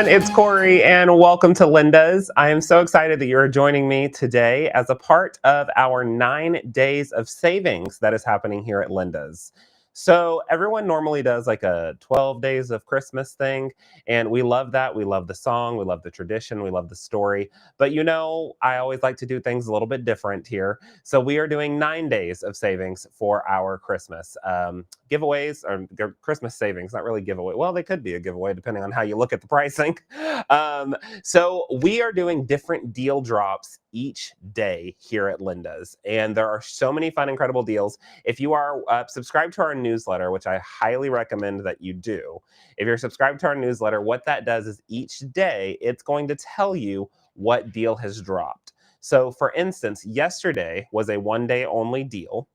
it's Corey and welcome to Linda's. I am so excited that you're joining me today as a part of our 9 days of savings that is happening here at Linda's. So everyone normally does like a 12 days of Christmas thing, and we love that. We love the song, we love the tradition, we love the story. But you know, I always like to do things a little bit different here. So we are doing 9 days of savings for our Christmas giveaways, or Christmas savings, not really giveaway. Well, they could be a giveaway depending on how you look at the pricing. So we are doing different deal drops each day here at Linda's, and there are so many fun, incredible deals. If you are subscribed to our newsletter, which I highly recommend that you do, if you're subscribed to our newsletter, what that does is each day it's going to tell you what deal has dropped. So for instance, yesterday was a 1-day only deal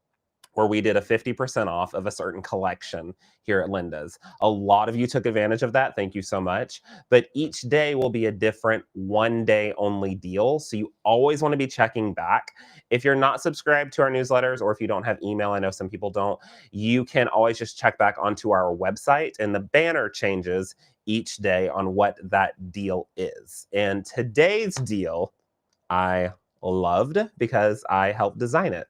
where we did a 50% off of a certain collection here at Linda's. A lot of you took advantage of that. Thank you so much. But each day will be a different 1-day only deal. So you always want to be checking back. If you're not subscribed to our newsletters, or if you don't have email, I know some people don't, you can always just check back onto our website, and the banner changes each day on what that deal is. And today's deal, I loved because I helped design it.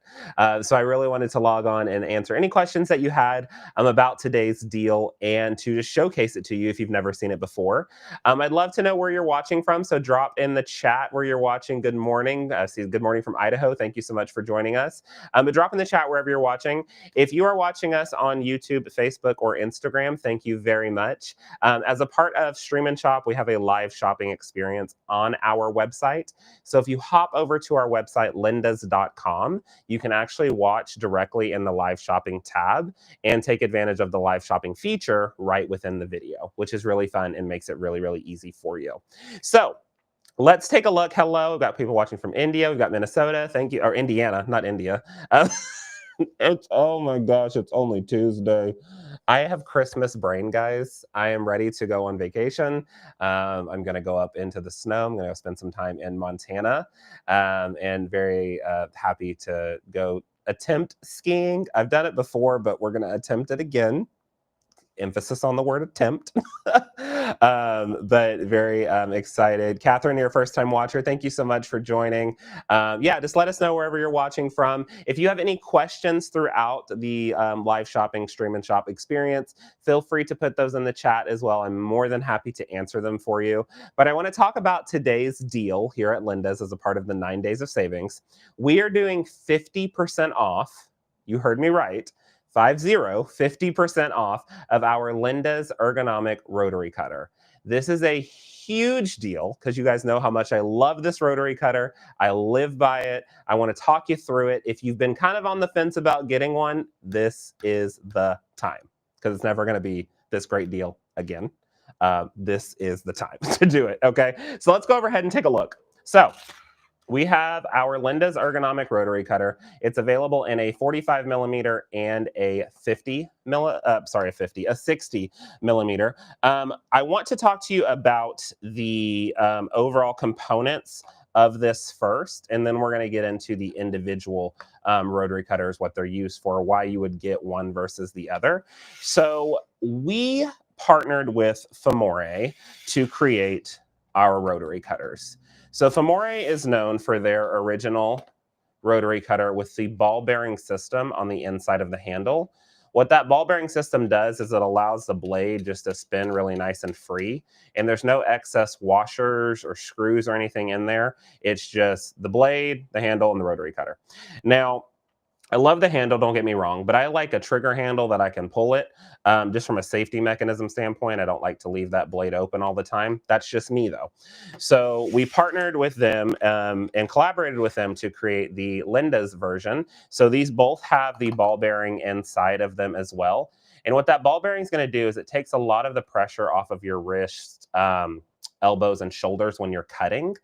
So I really wanted to log on and answer any questions that you had about today's deal and to just showcase it to you if you've never seen it before. I'd love to know where you're watching from, so drop in the chat where you're watching. Good morning. See, good morning from Idaho. Thank you so much for joining us. But drop in the chat wherever you're watching. If you are watching us on YouTube, Facebook, or Instagram, thank you very much. As a part of Stream and Shop, we have a live shopping experience on our website. So if you hop over to our website, lindas.com, you can actually watch directly in the live shopping tab and take advantage of the live shopping feature right within the video, which is really fun and makes it really, really easy for you. So let's take a look. Hello, we've got people watching from India, we've got Minnesota, thank you, or Indiana, not India. Oh my gosh, it's only Tuesday. I have Christmas brain, guys. I am ready to go on vacation. I'm going to go up into the snow. I'm going to spend some time in Montana, and very happy to go attempt skiing. I've done it before, but we're going to attempt it again. Emphasis on the word attempt. But very excited. Catherine, you're a first-time watcher. Thank you so much for joining. Yeah, just let us know wherever you're watching from. If you have any questions throughout the live shopping stream and shop experience, feel free to put those in the chat as well. I'm more than happy to answer them for you. But I want to talk about today's deal here at Linda's as a part of the 9 days of savings. We are doing 50% off. You heard me right. 50% off of our Linda's Ergonomic Rotary Cutter. This is a huge deal because you guys know how much I love this rotary cutter. I live by it. I want to talk you through it. If you've been kind of on the fence about getting one, this is the time, because it's never going to be this great deal again. This is the time to do it, okay? So let's go ahead and take a look. So we have our Linda's Ergonomic Rotary Cutter. It's available in a 45 millimeter and a 60 millimeter. I want to talk to you about the overall components of this first, and then we're going to get into the individual rotary cutters, what they're used for, why you would get one versus the other. So we partnered with Famore to create our rotary cutters. So Famore is known for their original rotary cutter with the ball bearing system on the inside of the handle. What that ball bearing system does is it allows the blade just to spin really nice and free, and there's no excess washers or screws or anything in there. It's just the blade, the handle, and the rotary cutter. Now, I love the handle, don't get me wrong, but I like a trigger handle that I can pull it. Just from a safety mechanism standpoint, I don't like to leave that blade open all the time. That's just me, though. So we partnered with them and collaborated with them to create the Linda's version. So these both have the ball bearing inside of them as well. And what that ball bearing is going to do is it takes a lot of the pressure off of your wrist, elbows, and shoulders when you're cutting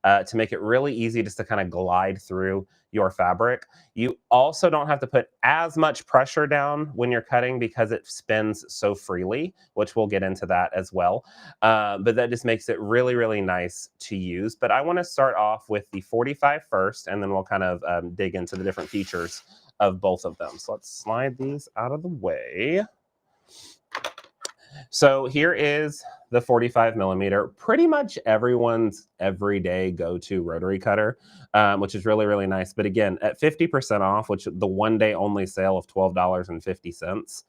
to make it really easy just to kind of glide through your fabric. You also don't have to put as much pressure down when you're cutting because it spins so freely, which we'll get into that as well. But that just makes it really, really nice to use. But I want to start off with the 45 first, and then we'll kind of dig into the different features of both of them. So let's slide these out of the way. So here is the 45 millimeter, pretty much everyone's everyday go-to rotary cutter, which is really, really nice. But again, at 50% off, which the one day only sale of $12.50,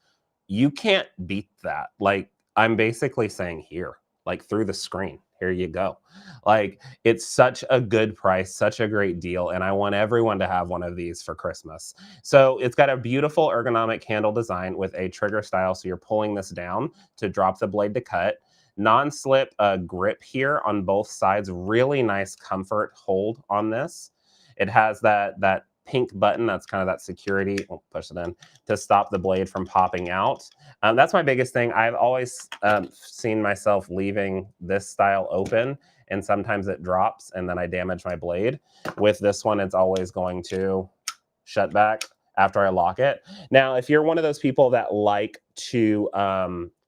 you can't beat that. Like, I'm basically saying here, like through the screen, here you go. Like, it's such a good price, such a great deal, and I want everyone to have one of these for Christmas. So it's got a beautiful ergonomic handle design with a trigger style, so you're pulling this down to drop the blade to cut. Non-slip grip here on both sides, really nice comfort hold on this. It has that pink button, that's kind of that security, we'll push it in, to stop the blade from popping out. That's my biggest thing. I've always seen myself leaving this style open, and sometimes it drops and then I damage my blade. With this one, it's always going to shut back after I lock it. Now, if you're one of those people that like to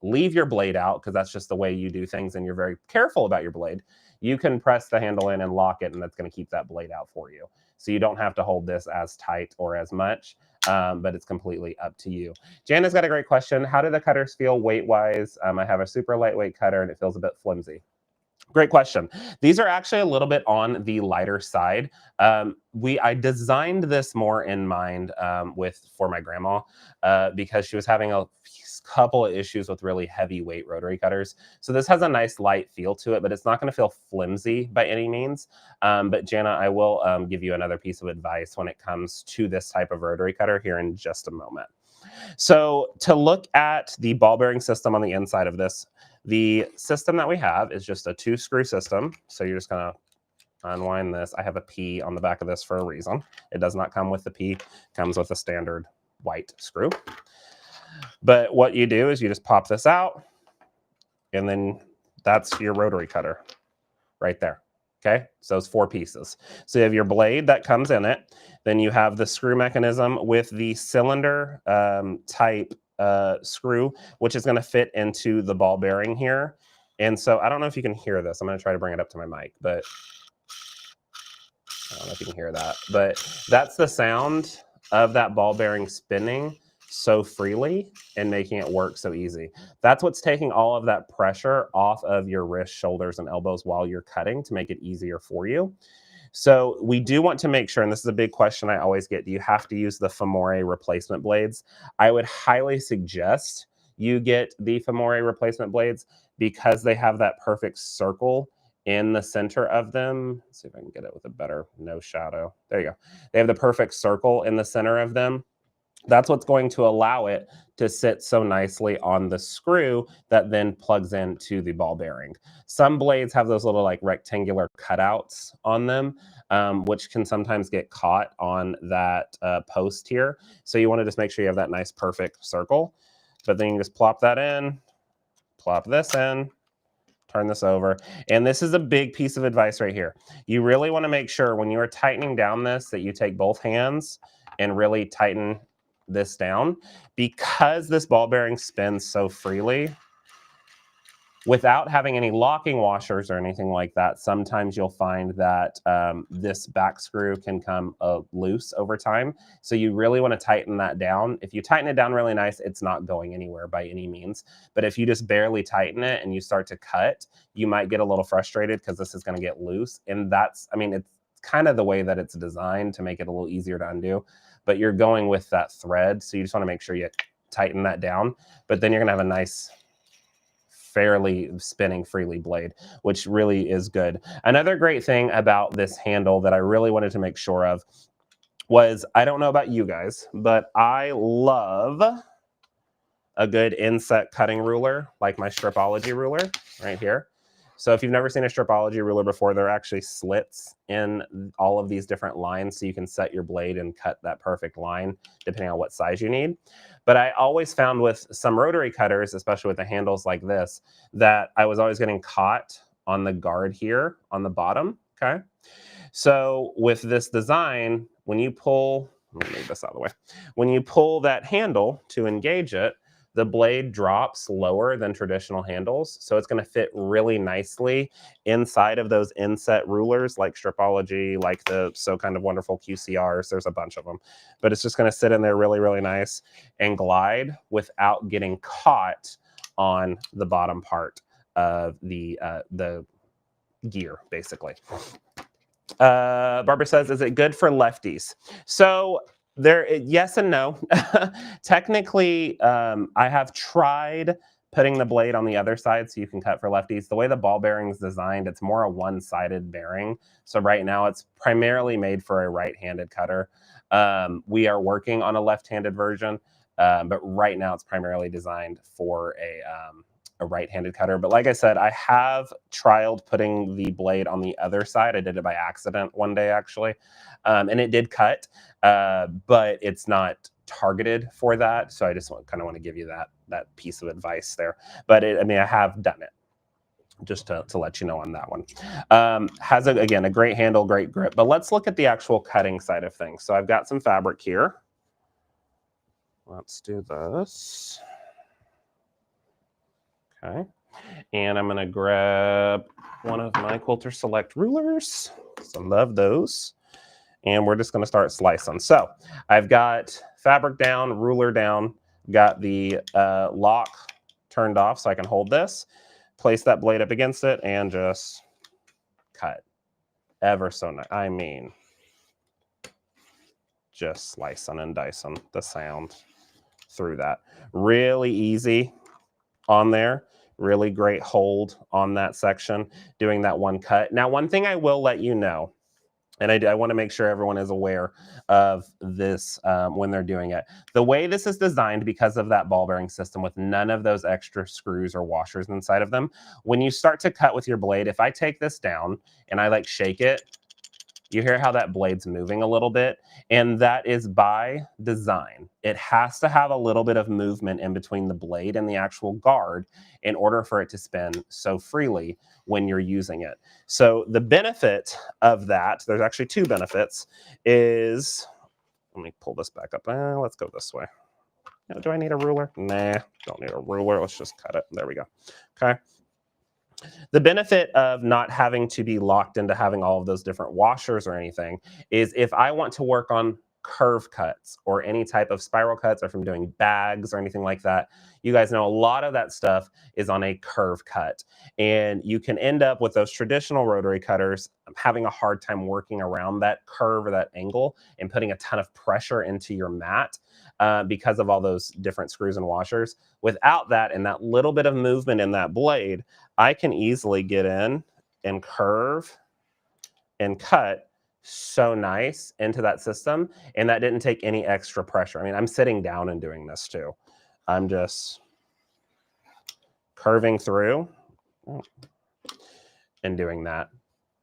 leave your blade out, because that's just the way you do things and you're very careful about your blade, you can press the handle in and lock it, and that's going to keep that blade out for you. So you don't have to hold this as tight or as much, but it's completely up to you. Jana's got a great question. How do the cutters feel weight-wise? I have a super lightweight cutter, and it feels a bit flimsy. Great question. These are actually a little bit on the lighter side. I designed this more in mind for my grandma because she was having a couple of issues with really heavyweight rotary cutters. So this has a nice light feel to it, but it's not going to feel flimsy by any means. But Jana, I will give you another piece of advice when it comes to this type of rotary cutter here in just a moment. So to look at the ball bearing system on the inside of this, the system that we have is just a 2-screw system. So you're just going to unwind this. I have a P on the back of this for a reason. It does not come with the P, it comes with a standard white screw. But what you do is you just pop this out, and then that's your rotary cutter right there. Okay, so it's 4 pieces. So you have your blade that comes in it. Then you have the screw mechanism with the cylinder type screw, which is going to fit into the ball bearing here. And so I don't know if you can hear this. I'm going to try to bring it up to my mic, but I don't know if you can hear that. But that's the sound of that ball bearing spinning so freely and making it work so easy. That's what's taking all of that pressure off of your wrists, shoulders, and elbows while you're cutting to make it easier for you. So we do want to make sure, and this is a big question I always get, do you have to use the Femore replacement blades? I would highly suggest you get the Femore replacement blades because they have that perfect circle in the center of them. Let's see if I can get it with a better no shadow. There you go. They have the perfect circle in the center of them. That's what's going to allow it to sit so nicely on the screw that then plugs into the ball bearing. Some blades have those little like rectangular cutouts on them, which can sometimes get caught on that post here. So you want to just make sure you have that nice perfect circle. But then you just plop that in, plop this in, turn this over. And this is a big piece of advice right here. You really want to make sure when you are tightening down this that you take both hands and really tighten this down, because this ball bearing spins so freely. Without having any locking washers or anything like that, sometimes you'll find that this back screw can come loose over time. So you really want to tighten that down. If you tighten it down really nice, it's not going anywhere by any means. But if you just barely tighten it and you start to cut, you might get a little frustrated because this is going to get loose. And that's, I mean, it's kind of the way that it's designed to make it a little easier to undo. But you're going with that thread, so you just want to make sure you tighten that down. But then you're going to have a nice, fairly spinning freely blade, which really is good. Another great thing about this handle that I really wanted to make sure of was, I don't know about you guys, but I love a good inset cutting ruler, like my Stripology ruler right here. So if you've never seen a Stripology ruler before, there are actually slits in all of these different lines, so you can set your blade and cut that perfect line depending on what size you need. But I always found with some rotary cutters, especially with the handles like this, that I was always getting caught on the guard here on the bottom, okay? So with this design, when you pull, let me move this out of the way. When you pull that handle to engage it, the blade drops lower than traditional handles. So it's going to fit really nicely inside of those inset rulers like Stripology, like the So Kind of Wonderful QCRs. There's a bunch of them. But it's just going to sit in there really, really nice and glide without getting caught on the bottom part of the gear, basically. Barbara says, is it good for lefties? So yes and no. Technically, I have tried putting the blade on the other side so you can cut for lefties. The way the ball bearing is designed, it's more a one-sided bearing. So right now it's primarily made for a right-handed cutter. We are working on a left-handed version, but right now it's primarily designed for a right-handed cutter. But like I said, I have trialed putting the blade on the other side. I did it by accident one day, actually, and it did cut, but it's not targeted for that. So I just kind of want to give you that piece of advice there. But I mean, I have done it, just to let you know on that one. Has, again, a great handle, great grip. But let's look at the actual cutting side of things. So I've got some fabric here. Let's do this. Okay, and I'm going to grab one of my Quilter Select rulers. So I love those. And we're just going to start slicing. So I've got fabric down, ruler down, got the lock turned off so I can hold this, place that blade up against it, and just cut. Ever so nice. I mean, just slicing and dicing the sound through that. Really easy on there. Really great hold on that section, doing that one cut. Now, one thing I will let you know, and I want to make sure everyone is aware of this when they're doing it. The way this is designed, because of that ball bearing system with none of those extra screws or washers inside of them, when you start to cut with your blade, if I take this down and I like shake it, you hear how that blade's moving a little bit, and that is by design. It has to have a little bit of movement in between the blade and the actual guard in order for it to spin so freely when you're using it. So the benefit of that, there's actually two benefits, is, let me pull this back up. Let's go this way. Do I need a ruler? Nah, don't need a ruler. Let's just cut it. There we go. Okay. The benefit of not having to be locked into having all of those different washers or anything is if I want to work on curve cuts or any type of spiral cuts, or if I'm doing bags or anything like that, you guys know a lot of that stuff is on a curve cut. And you can end up with those traditional rotary cutters having a hard time working around that curve or that angle and putting a ton of pressure into your mat because of all those different screws and washers. Without that and that little bit of movement in that blade, I can easily get in and curve and cut so nice into that system, and that didn't take any extra pressure. I mean, I'm sitting down and doing this too. I'm just curving through and doing that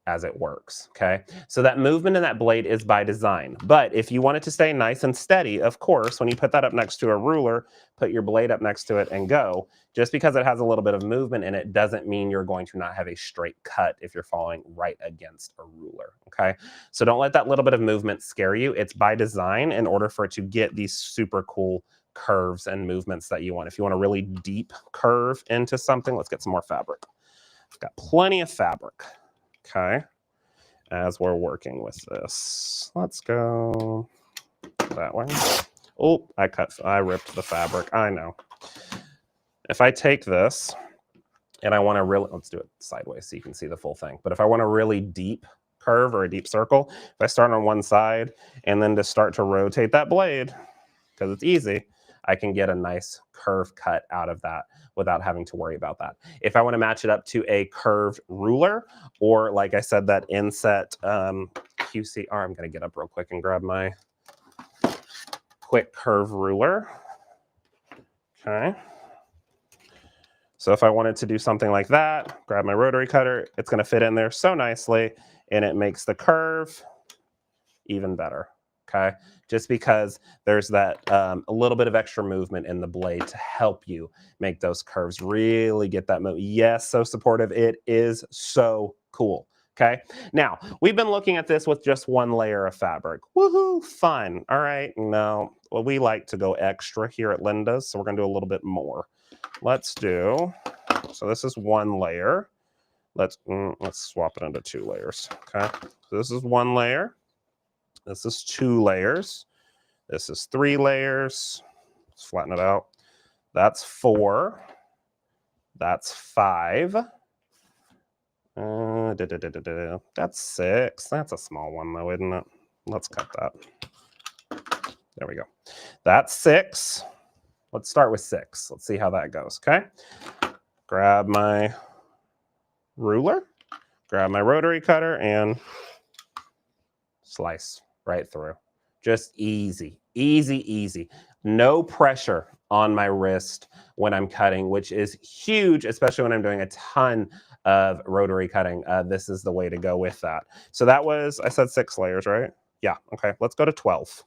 as it works, okay? So that movement in that blade is by design. But if you want it to stay nice and steady, of course, when you put that up next to a ruler, put your blade up next to it and go. Just because it has a little bit of movement in it doesn't mean you're going to not have a straight cut if you're falling right against a ruler, okay? So don't let that little bit of movement scare you. It's by design in order for it to get these super cool curves and movements that you want. If you want a really deep curve into something, let's get some more fabric. I've got plenty of fabric. Okay, as we're working with this, let's go that way. Oh, I ripped the fabric. I know. If I take this and I want to really, let's do it sideways so you can see the full thing. But if I want a really deep curve or a deep circle, if I start on one side and then just start to rotate that blade, because it's easy, I can get a nice curve cut out of that without having to worry about that. If I want to match it up to a curved ruler, or like I said, that inset QCR, I'm going to get up real quick and grab my quick curve ruler. Okay. So if I wanted to do something like that, grab my rotary cutter, it's going to fit in there so nicely, and it makes the curve even better. Okay, just because there's that a little bit of extra movement in the blade to help you make those curves really get that move. Yes, so supportive. It is so cool. Okay, now we've been looking at this with just one layer of fabric. Woohoo, fun. All right, no, well, we like to go extra here at Linda's, so we're gonna do a little bit more. Let's do, so this is one layer. Let's swap it into two layers. Okay, so this is one layer. This is 2 layers. This is 3 layers. Let's flatten it out. That's 4. That's 5. That's 6. That's a small one though, isn't it? Let's cut that. There we go. That's 6. Let's start with 6. Let's see how that goes, okay? Grab my ruler, grab my rotary cutter, and slice right through. Just easy, easy, easy. No pressure on my wrist when I'm cutting, which is huge, especially when I'm doing a ton of rotary cutting. This is the way to go with that. So that was, I said 6 layers, right? Yeah, okay, let's go to 12.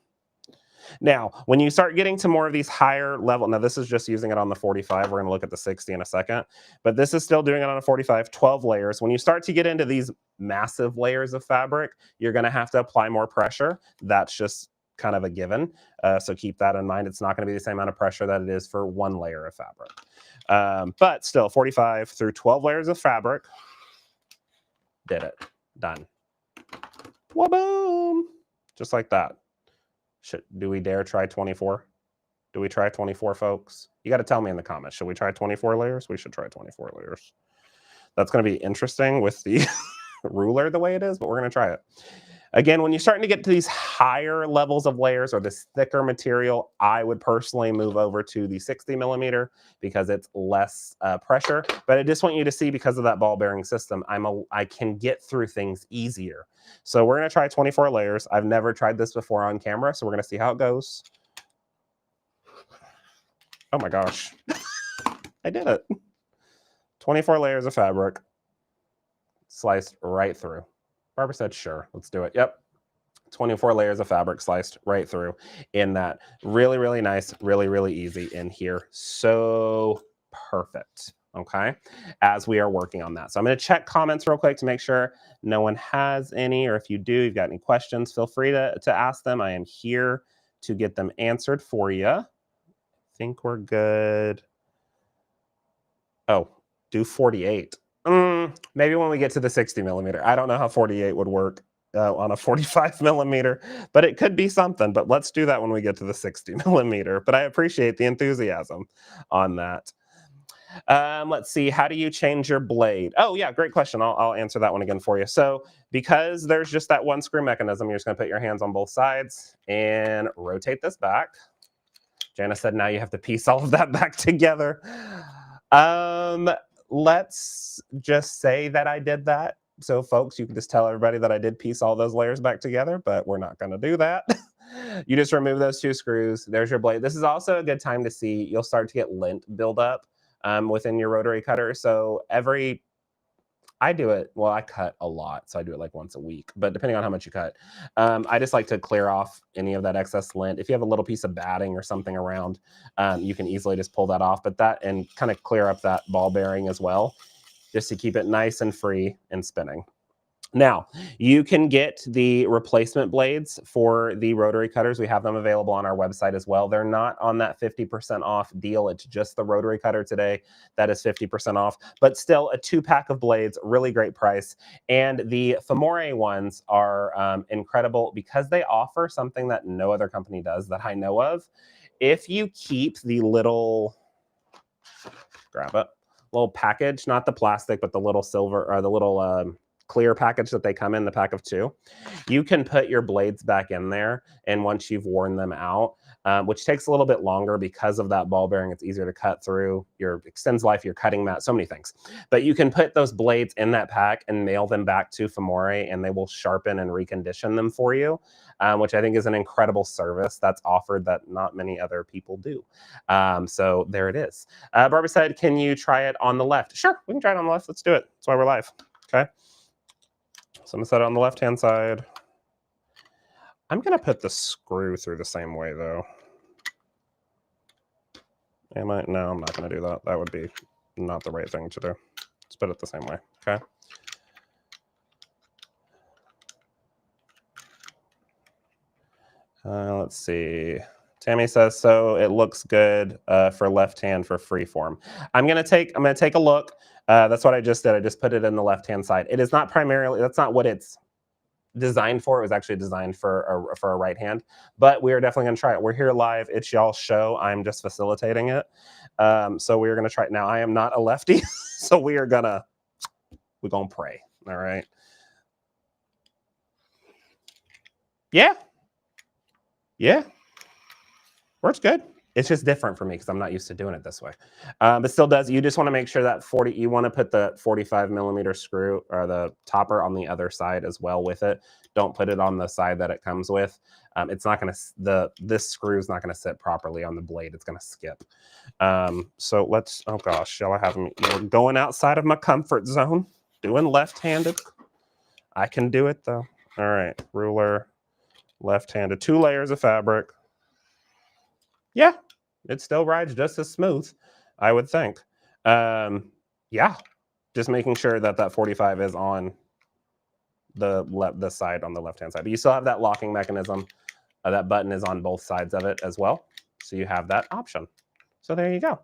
Now, when you start getting to more of these higher level, now this is just using it on the 45. We're going to look at the 60 in a second, but this is still doing it on a 45, 12 layers. When you start to get into these massive layers of fabric, you're going to have to apply more pressure. That's just kind of a given. So keep that in mind. It's not going to be the same amount of pressure that it is for 1 layer of fabric. But still, 45 through 12 layers of fabric. Did it. Done. Wa-boom! Just like that. Do we dare try 24? Do we try 24, folks? You got to tell me in the comments. Should we try 24 layers? We should try 24 layers. That's going to be interesting with the ruler the way it is, but we're going to try it. Again, when you're starting to get to these higher levels of layers or this thicker material, I would personally move over to the 60 millimeter because it's less pressure. But I just want you to see, because of that ball bearing system, I can get through things easier. So we're going to try 24 layers. I've never tried this before on camera, so we're going to see how it goes. Oh my gosh. I did it. 24 layers of fabric sliced right through. Barbara said, sure, let's do it. Yep. 24 layers of fabric sliced right through in that. Really, really nice, really, really easy in here. So perfect, okay, as we are working on that. So I'm going to check comments real quick to make sure no one has any, or if you do, you've got any questions, feel free to ask them. I am here to get them answered for you. I think we're good. Oh, do 48. Maybe when we get to the 60 millimeter. I don't know how 48 would work on a 45 millimeter, but it could be something. But let's do that when we get to the 60 millimeter. But I appreciate the enthusiasm on that. Let's see. How do you change your blade? Oh, yeah, great question. I'll answer that one again for you. So because there's just that one screw mechanism, you're just going to put your hands on both sides and rotate this back. Jana said now you have to piece all of that back together. Let's just say that I did that. So folks, you can just tell everybody that I did piece all those layers back together, but we're not going to do that. You just remove those 2 screws. There's your blade. This is also a good time to see, you'll start to get lint buildup within your rotary cutter. So I do it, well, I cut a lot, so I do it like once a week, but depending on how much you cut, I just like to clear off any of that excess lint. If you have a little piece of batting or something around, you can easily just pull that off, but that, and kind of clear up that ball bearing as well, just to keep it nice and free and spinning. Now, you can get the replacement blades for the rotary cutters. We have them available on our website as well. They're not on that 50% off deal. It's just the rotary cutter today that is 50% off, but still a 2-pack of blades, really great price. And the Femore ones are incredible because they offer something that no other company does that I know of. If you keep the little, grab it, little package, not the plastic, but the little silver, or the little clear package that they come in, the pack of 2, you can put your blades back in there. And once you've worn them out, which takes a little bit longer because of that ball bearing, it's easier to cut through, your extends life, your cutting mat, so many things. But you can put those blades in that pack and mail them back to Femore, and they will sharpen and recondition them for you, which I think is an incredible service that's offered that not many other people do. So there it is. Barbara said, can you try it on the left? Sure, we can try it on the left. Let's do it. That's why we're live. Okay. So I'm going to set it on the left-hand side. I'm going to put the screw through the same way, though. Am I? No, I'm not going to do that. That would be not the right thing to do. Let's put it the same way, okay? Let's see. Tammy says, so it looks good for left hand for freeform. I'm going to take a look. That's what I just did. I just put it in the left-hand side. It is not primarily, that's not what it's designed for. It was actually designed for a right hand, but we are definitely going to try it. We're here live. It's y'all's show. I'm just facilitating it. So we're going to try it now. I am not a lefty, so we're gonna pray. All right. Yeah. Yeah. Works good. It's just different for me because I'm not used to doing it this way. But still does. You just want to make sure that you want to put the 45 millimeter screw or the topper on the other side as well with it. Don't put it on the side that it comes with. It's not going to, this screw is not going to sit properly on the blade. It's going to skip. So let's, oh gosh, shall I have me? We're going outside of my comfort zone, doing left-handed. I can do it though. All right, ruler, left-handed, 2 layers of fabric. Yeah, it still rides just as smooth, I would think. Yeah, just making sure that that 45 is on the side on the left-hand side. But you still have that locking mechanism. That button is on both sides of it as well. So you have that option. So there you go.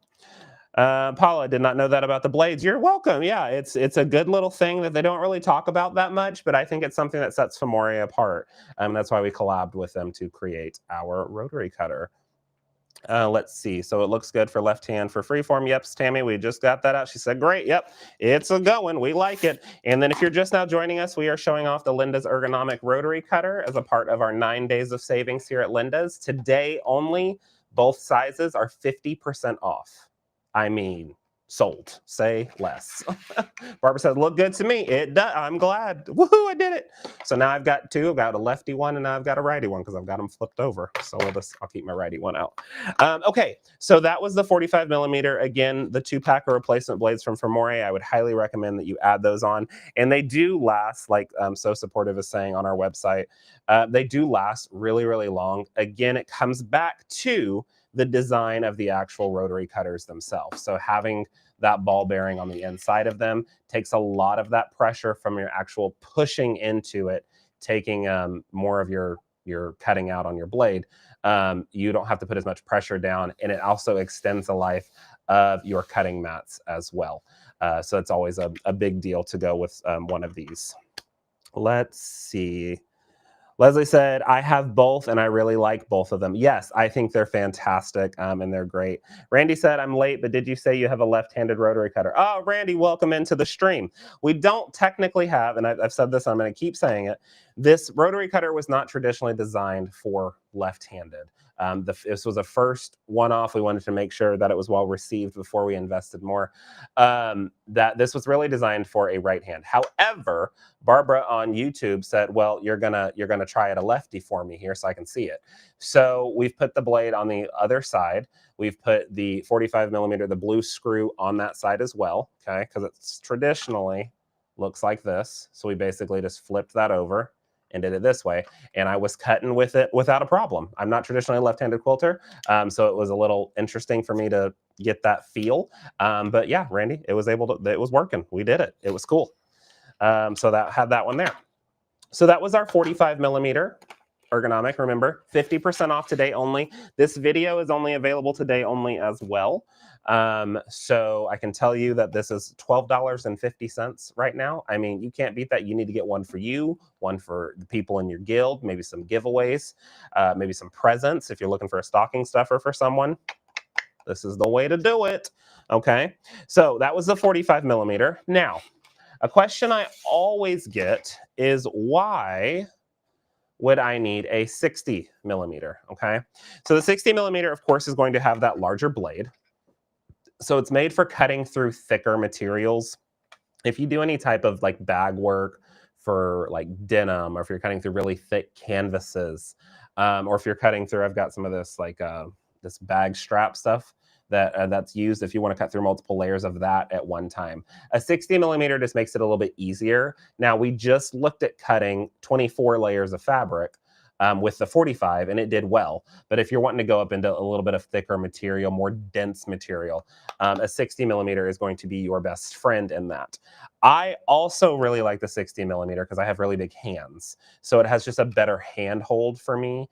Paula, did not know that about the blades. You're welcome. Yeah, it's a good little thing that they don't really talk about that much, but I think it's something that sets Fomori apart. That's why we collabed with them to create our rotary cutter. Let's see. So it looks good for left hand for freeform. Yep, Tammy, we just got that out. She said, great. Yep, it's a going. We like it. And then if you're just now joining us, we are showing off the Linda's Ergonomic Rotary Cutter as a part of our 9 days of savings here at Linda's. Today only, both sizes are 50% off. I mean, sold. Say less. Barbara said, look good to me. It does. I'm glad. Woohoo, I did it. So now I've got 2. I've got a lefty one and now I've got a righty one because I've got them flipped over. So I'll keep my righty one out. Okay, so that was the 45 millimeter. Again, the 2-pack or replacement blades from Fomori. I would highly recommend that you add those on. And they do last, like So Supportive is saying on our website, they do last really, really long. Again, it comes back to the design of the actual rotary cutters themselves. So having that ball bearing on the inside of them takes a lot of that pressure from your actual pushing into it, taking more of your cutting out on your blade. You don't have to put as much pressure down, and it also extends the life of your cutting mats as well. So it's always a big deal to go with one of these. Let's see. Leslie said, I have both and I really like both of them. Yes, I think they're fantastic and they're great. Randy said, I'm late, but did you say you have a left-handed rotary cutter? Oh, Randy, welcome into the stream. We don't technically have, and I've said this, I'm going to keep saying it, this rotary cutter was not traditionally designed for left-handed. This was a first one-off. We wanted to make sure that it was well received before we invested more. That this was really designed for a right hand. However, Barbara on YouTube said, well, you're gonna try it a lefty for me here so I can see it. So we've put the blade on the other side. We've put the 45 millimeter, the blue screw on that side as well, okay? Because it's traditionally looks like this. So we basically just flipped that over and did it this way. And I was cutting with it without a problem. I'm not traditionally a left-handed quilter, so it was a little interesting for me to get that feel. But yeah, Randy, it was working. We did it. It was cool. So that had that one there. So that was our 45 millimeter ergonomic. Remember, 50% off today only. This video is only available today only as well. So I can tell you that this is $12.50 right now. I mean, you can't beat that. You need to get one for you, one for the people in your guild, maybe some giveaways, maybe some presents. If you're looking for a stocking stuffer for someone, this is the way to do it. Okay, so that was the 45 millimeter. Now, a question I always get is why would I need a 60 millimeter? Okay, so the 60 millimeter, of course, is going to have that larger blade. So it's made for cutting through thicker materials. If you do any type of like bag work for like denim, or if you're cutting through really thick canvases, or if you're cutting through, I've got some of this like this bag strap stuff that's used if you want to cut through multiple layers of that at one time. A 60 millimeter just makes it a little bit easier. Now, we just looked at cutting 24 layers of fabric with the 45, and it did well. But if you're wanting to go up into a little bit of thicker material, more dense material, a 60 millimeter is going to be your best friend in that. I also really like the 60 millimeter because I have really big hands. So it has just a better hand hold for me.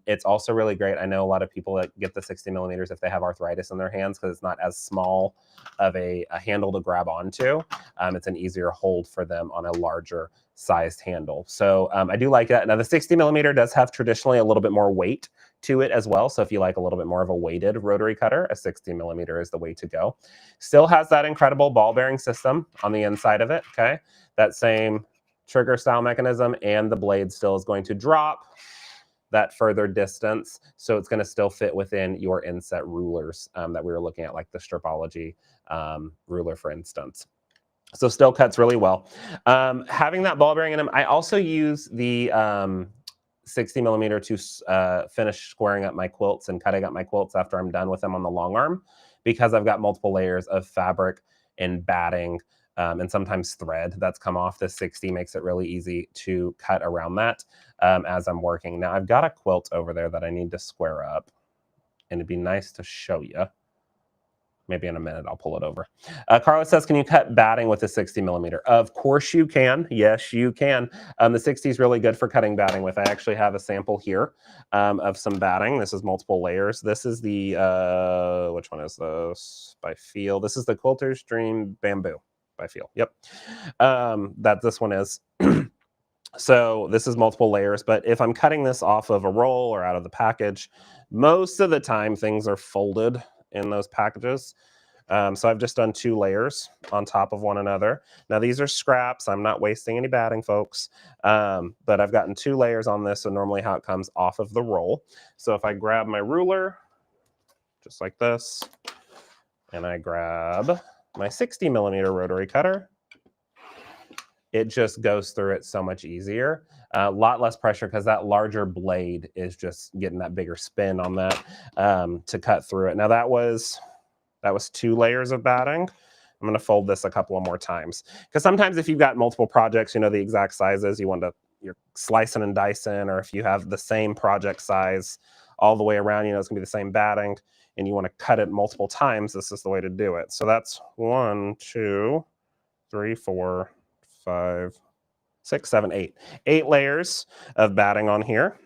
It's also really great. I know a lot of people that get the 60 millimeters if they have arthritis in their hands because it's not as small of a handle to grab onto. It's an easier hold for them on a larger sized handle. So I do like that. Now the 60 millimeter does have traditionally a little bit more weight to it as well. So if you like a little bit more of a weighted rotary cutter, a 60 millimeter is the way to go. Still has that incredible ball bearing system on the inside of it, okay? That same trigger style mechanism, and the blade still is going to drop that further distance. So it's going to still fit within your inset rulers that we were looking at, like the Stripology ruler, for instance. So still cuts really well. Having that ball bearing in them, I also use the 60 millimeter to finish squaring up my quilts and cutting up my quilts after I'm done with them on the long arm, because I've got multiple layers of fabric and batting and sometimes thread that's come off. The 60 makes it really easy to cut around that as I'm working. Now I've got a quilt over there that I need to square up, and it'd be nice to show you. Maybe in a minute I'll pull it over. Carla says, can you cut batting with a 60 millimeter? Of course you can. Yes, you can. The 60 is really good for cutting batting with. I actually have a sample here of some batting. This is multiple layers. This is the, which one is this? By Feel. This is the Quilter's Dream Bamboo by Feel. Yep. That this one is. So this is multiple layers, but if I'm cutting this off of a roll or out of the package, most of the time things are folded in those packages. So I've just done 2 layers on top of one another. Now these are scraps. I'm not wasting any batting, folks. But I've gotten 2 layers on this, so normally how it comes off of the roll. So if I grab my ruler, just like this, and I grab my 60 millimeter rotary cutter, it just goes through it so much easier. A lot less pressure because that larger blade is just getting that bigger spin on that to cut through it. Now that was 2 layers of batting. I'm going to fold this a couple of more times because sometimes if you've got multiple projects, you know, the exact sizes, you're slicing and dicing, or if you have the same project size all the way around, you know, it's going to be the same batting and you want to cut it multiple times, this is the way to do it. So that's 1, 2, 3, 4, 5, 6, 7, 8. 8 layers of batting on here.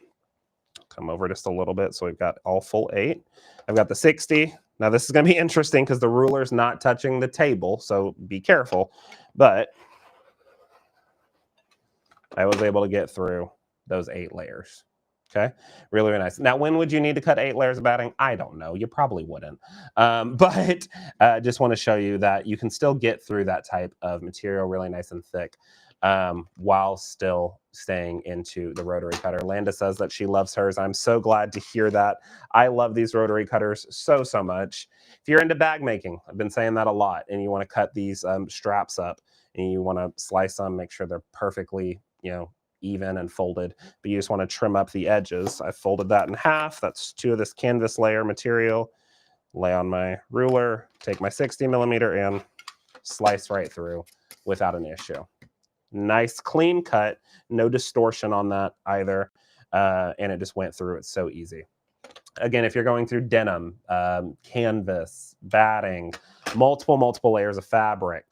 Come over just a little bit so we've got all full 8. I've got the 60. Now this is going to be interesting because the ruler's not touching the table, so be careful. But I was able to get through those 8 layers. Okay, really, really nice. Now, when would you need to cut 8 layers of batting? I don't know. You probably wouldn't. But just want to show you that you can still get through that type of material really nice and thick while still staying into the rotary cutter. Landa says that she loves hers. I'm so glad to hear that. I love these rotary cutters so, so much. If you're into bag making, I've been saying that a lot, and you want to cut these straps up and you want to slice them, make sure they're perfectly, you know, even and folded, but you just want to trim up the edges. I folded that in half. That's 2 of this canvas layer material. Lay on my ruler, take my 60 millimeter and slice right through without an issue. Nice clean cut, no distortion on that either, and it just went through it so easy. Again, if you're going through denim, canvas, batting, multiple layers of fabric,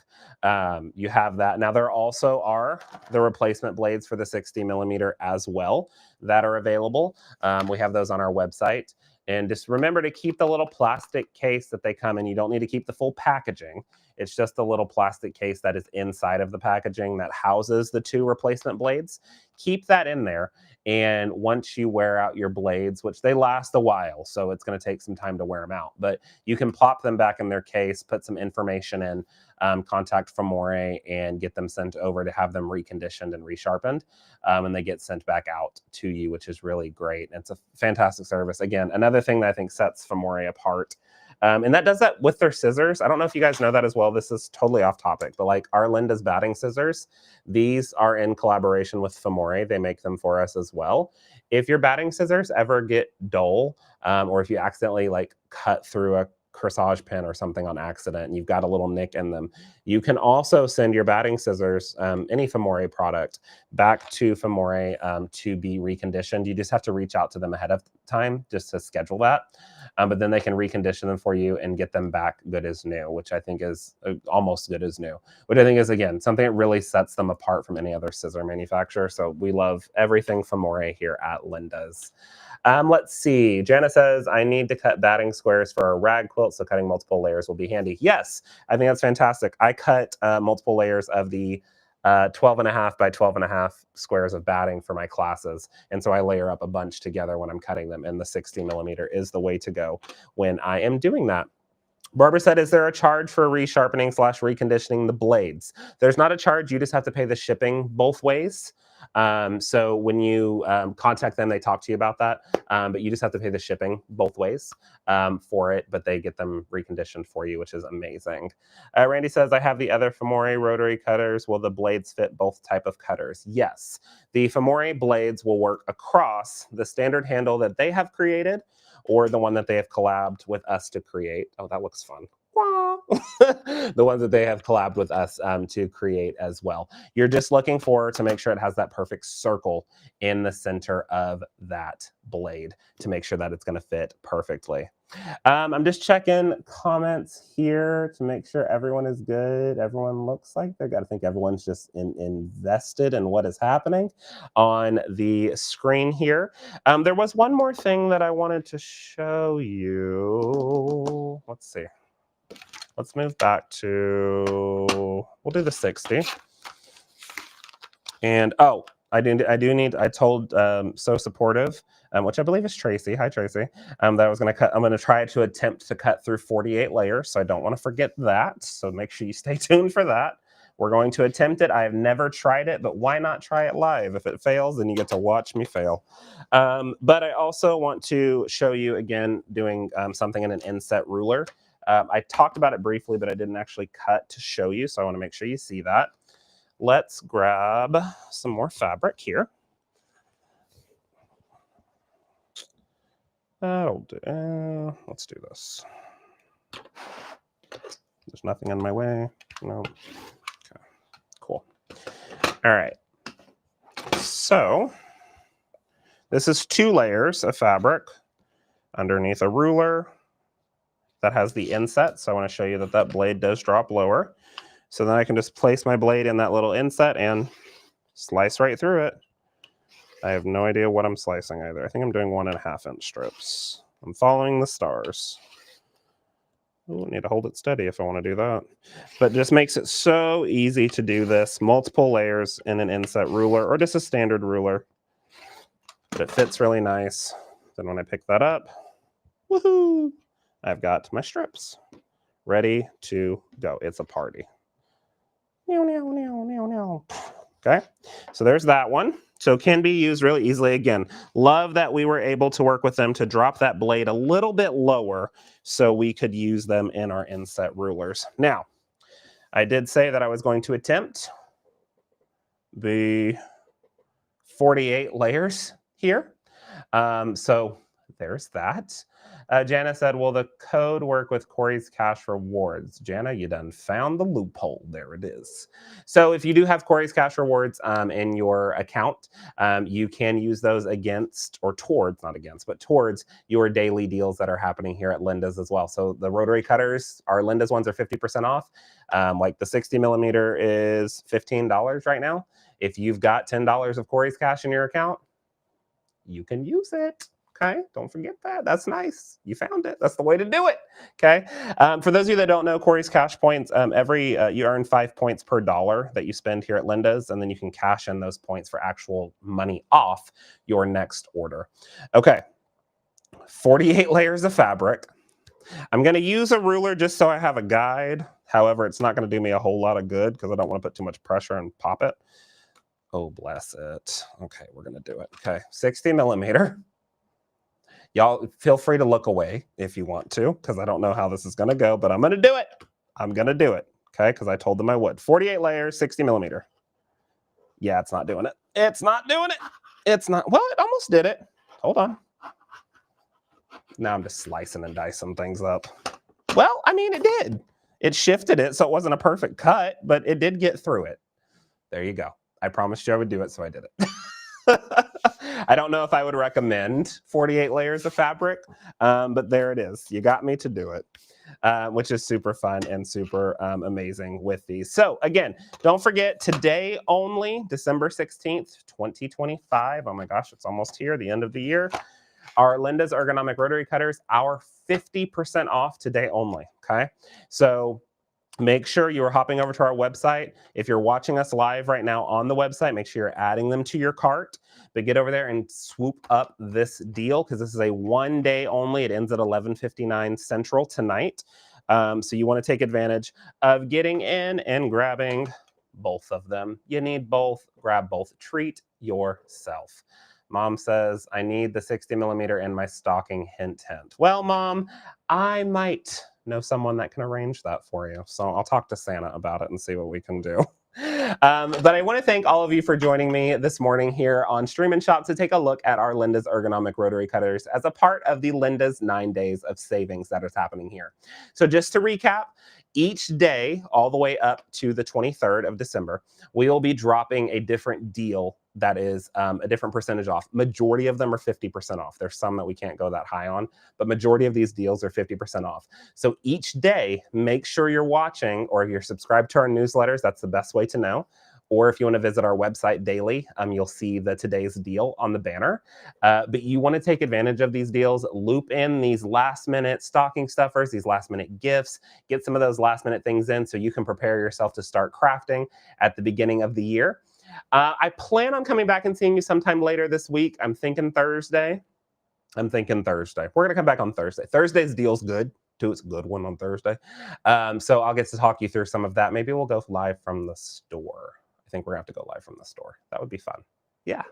you have that. Now there also are the replacement blades for the 60 millimeter as well that are available. We have those on our website. And just remember to keep the little plastic case that they come in. You don't need to keep the full packaging. It's just a little plastic case that is inside of the packaging that houses the 2 replacement blades. Keep that in there. And once you wear out your blades, which they last a while, so it's going to take some time to wear them out, but you can plop them back in their case, put some information in, contact Fomore, and get them sent over to have them reconditioned and resharpened. And they get sent back out to you, which is really great. It's a fantastic service. Again, another thing that I think sets Fomore apart. And that does that with their scissors. I don't know if you guys know that as well. This is totally off topic, but like our Linda's batting scissors, these are in collaboration with Fomore. They make them for us as well. If your batting scissors ever get dull, or if you accidentally like cut through a corsage pin or something on accident and you've got a little nick in them, you can also send your batting scissors, any Fomore product, back to Fomore to be reconditioned. You just have to reach out to them ahead of time just to schedule that. But then they can recondition them for you and get them back good as new, which I think is almost good as new, which I think is, again, something that really sets them apart from any other scissor manufacturer. So we love everything Fomori here at Linda's. Let's see. Jana says, I need to cut batting squares for a rag quilt, so cutting multiple layers will be handy. Yes, I think that's fantastic. I cut multiple layers of the 12.5 by 12.5 squares of batting for my classes. And so I layer up a bunch together when I'm cutting them, and the 60 millimeter is the way to go when I am doing that. Barbara said, is there a charge for resharpening / reconditioning the blades? There's not a charge. You just have to pay the shipping both ways. So when you contact them, they talk to you about that. But you just have to pay the shipping both ways for it. But they get them reconditioned for you, which is amazing. Randy says, I have the other Fomori rotary cutters. Will the blades fit both type of cutters? Yes. The Fomori blades will work across the standard handle that they have created, or the one that they have collabed with us to create. Oh, that looks fun. The ones that they have collabed with us to create as well. You're just looking to make sure it has that perfect circle in the center of that blade to make sure that it's going to fit perfectly. I'm just checking comments here to make sure everyone is good. Everyone looks like they've got to think everyone's just invested in what is happening on the screen here. There was one more thing that I wanted to show you. Let's see. Let's move back to, we'll do the 60. And oh, I told So Supportive, which I believe is Tracy. Hi, Tracy. That I was going to cut. I'm going to try to attempt to cut through 48 layers. So I don't want to forget that. So make sure you stay tuned for that. We're going to attempt it. I have never tried it, but why not try it live? If it fails, then you get to watch me fail. But I also want to show you again doing something in an inset ruler. I talked about it briefly, but I didn't actually cut to show you. So I want to make sure you see that. Let's grab some more fabric here. That'll do. Let's do this. There's nothing in my way. No. Okay. Cool. All right. So this is 2 layers of fabric underneath a ruler that has the inset. So I want to show you that that blade does drop lower. So then I can just place my blade in that little inset and slice right through it. I have no idea what I'm slicing either. I think I'm doing 1.5 inch strips. I'm following the stars. Ooh, I need to hold it steady if I want to do that. But it just makes it so easy to do this. Multiple layers in an inset ruler or just a standard ruler. But it fits really nice. Then when I pick that up, woohoo! I've got my strips ready to go. It's a party. Okay, so there's that one. So it can be used really easily. Again, love that we were able to work with them to drop that blade a little bit lower so we could use them in our inset rulers. Now, I did say that I was going to attempt the 48 layers here. So there's that. Jana said, will the code work with Corey's Cash Rewards? Jana, you done found the loophole. There it is. So if you do have Corey's Cash Rewards in your account, you can use those against, or towards, not against, but towards your daily deals that are happening here at Linda's as well. So the rotary cutters, our Linda's ones are 50% off. Like the 60 millimeter is $15 right now. If you've got $10 of Corey's Cash in your account, you can use it. Okay, don't forget that. That's nice. You found it. That's the way to do it. Okay. For those of you that don't know, Corey's Cash Points, you earn 5 points per dollar that you spend here at Linda's, and then you can cash in those points for actual money off your next order. Okay, 48 layers of fabric. I'm going to use a ruler just so I have a guide. However, it's not going to do me a whole lot of good because I don't want to put too much pressure and pop it. Oh, bless it. Okay, we're going to do it. Okay, 60 millimeter. Y'all feel free to look away if you want to, because I don't know how this is going to go, but I'm going to do it. I'm going to do it, okay, because I told them I would. 48 layers, 60 millimeter. Yeah, it's not doing it. It's not doing it. It's not. Well, it almost did it. Hold on. Now I'm just slicing and dicing things up. Well, I mean, it did. It shifted it, so it wasn't a perfect cut, but it did get through it. There you go. I promised you I would do it, so I did it. I don't know if I would recommend 48 layers of fabric, but there it is. You got me to do it. Which is super fun and super amazing with these. So again, don't forget today only, December 16th, 2025. Oh my gosh, it's almost here, the end of the year. Our Linda's Ergonomic Rotary Cutters, our 50% off today only, okay? So make sure you are hopping over to our website. If you're watching us live right now on the website, make sure you're adding them to your cart. But get over there and swoop up this deal because this is a 1 day only. It ends at 11:59 Central tonight. So you want to take advantage of getting in and grabbing both of them. You need both. Grab both. Treat yourself. Mom says, I need the 60 millimeter in my stocking, hint, hint. Well, Mom, I might know someone that can arrange that for you. So I'll talk to Santa about it and see what we can do. But I want to thank all of you for joining me this morning here on Stream and Shop to take a look at our Linda's Ergonomic Rotary Cutters as a part of the Linda's 9 days of savings that is happening here. So just to recap, each day, all the way up to the 23rd of December, we will be dropping a different deal that is a different percentage off. Majority of them are 50% off. There's some that we can't go that high on, but majority of these deals are 50% off. So each day, make sure you're watching, or if you're subscribed to our newsletters, that's the best way to know. Or if you want to visit our website daily, you'll see the today's deal on the banner. But you want to take advantage of these deals, loop in these last minute stocking stuffers, these last minute gifts, get some of those last minute things in so you can prepare yourself to start crafting at the beginning of the year. I plan on coming back and seeing you sometime later this week. I'm thinking Thursday. We're going to come back on Thursday. Thursday's deal's good, too. It's a good one on Thursday. So I'll get to talk you through some of that. Maybe we'll go live from the store. I think we're going to have to go live from the store. That would be fun. Yeah.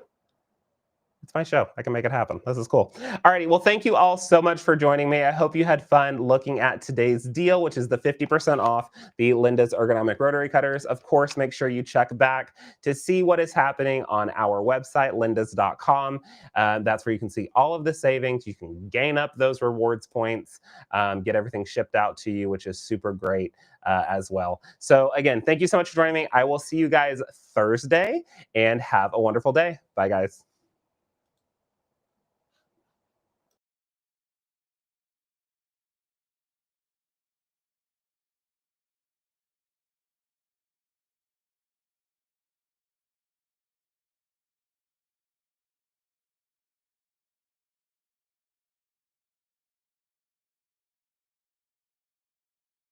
It's my show. I can make it happen. This is cool. Alrighty. Well, thank you all so much for joining me. I hope you had fun looking at today's deal, which is the 50% off the Linda's Ergonomic Rotary Cutters. Of course, make sure you check back to see what is happening on our website, lindas.com. That's where you can see all of the savings. You can gain up those rewards points, get everything shipped out to you, which is super great as well. So again, thank you so much for joining me. I will see you guys Thursday and have a wonderful day. Bye, guys.